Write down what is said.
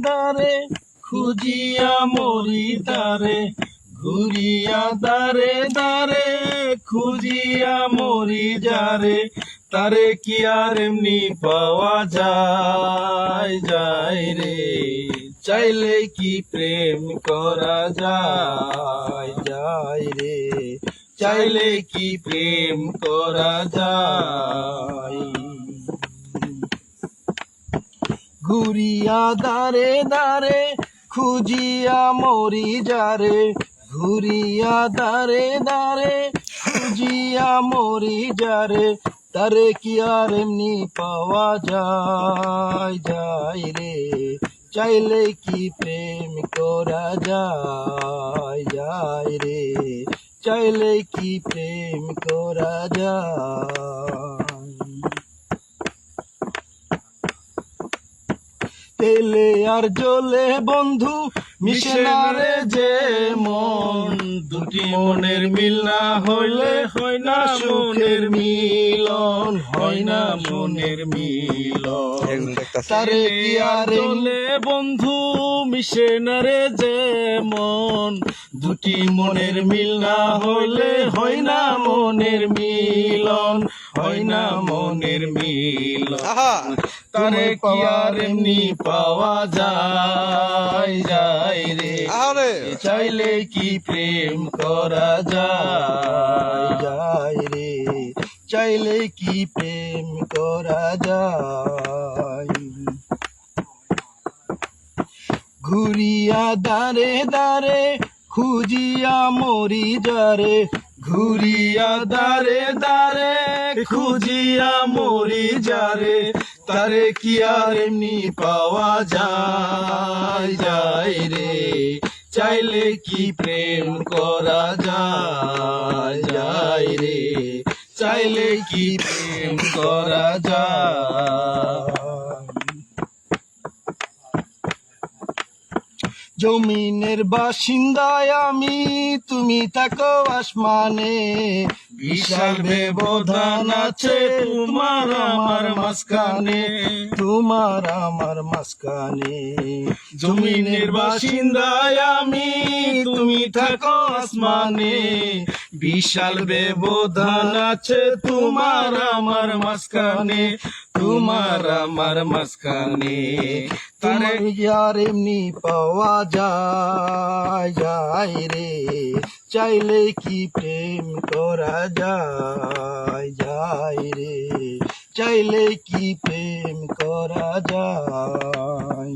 দারে খুঁজিয়া মরি তারে, ঘুরিয়া দারে দারে খুঁজিয়া মরি যারে, তারে কি আর এমনি পাওয়া যায় যায় রে, চাইলে কি প্রেম করা যায় যায় রে, চাইলে কি প্রেম করা যায়। ঘুরিয়া দারে দারে খুঁজিয়া মরি যারে, ঘুরিয়া দারে দারে খুঁজিয়া মরি যারে, তারে কি আর এমনি পাওয়া যায় যায় রে, চাইলে কি প্রেম করা যায় যায় রে, চাইলে কি প্রেম করা যায়। তেলে আর জলে বন্ধু মিশে না রে যে মন, দুটি মনের মিল না হইলে হয় না মনের মিলন, হয় না মনের মিলন। তারে কি আর জলে বন্ধু মিশে না রে যে মন, দুটি মনের মিল না হইলে হয় না মনের মিলন, হয় না মনের মিলন। তারে কি আর এমনি পাওয়া যায় যায় রে, চাইলে কি প্রেম করা যায় যায় রে, চাইলে কি প্রেম করা যায়। ঘুরিয়া দারে দারে খুঁজিয়া মরি যারে, ঘুরিয়া দারে দারে খুঁজিয়া মরি যারে, তারে কি আর এমনি পাওয়া যায় যায় রে, চাইলে কি প্রেম করা যায় যায় রে, চাইলে কি প্রেম করা যায়। জমিনের বাসিন্দায় আমি, তুমি থাকো আসমানে, বিশাল ব্যবধান আছে তোমার আমার মাঝখানে, তোমার আমার মাঝখানে। জমিনের বাসিন্দায় আমি, তুমি থাকো আসমানে, বিশাল ব্যবধান আছে তোমার আমার মাঝখানে, তোমার আমার মাঝখানে। তারে আর এমনি পাওয়া যায় যায় রে, চাইলে কি প্রেম করা যায় যায় রে, চাইলে কি প্রেম করা যায়।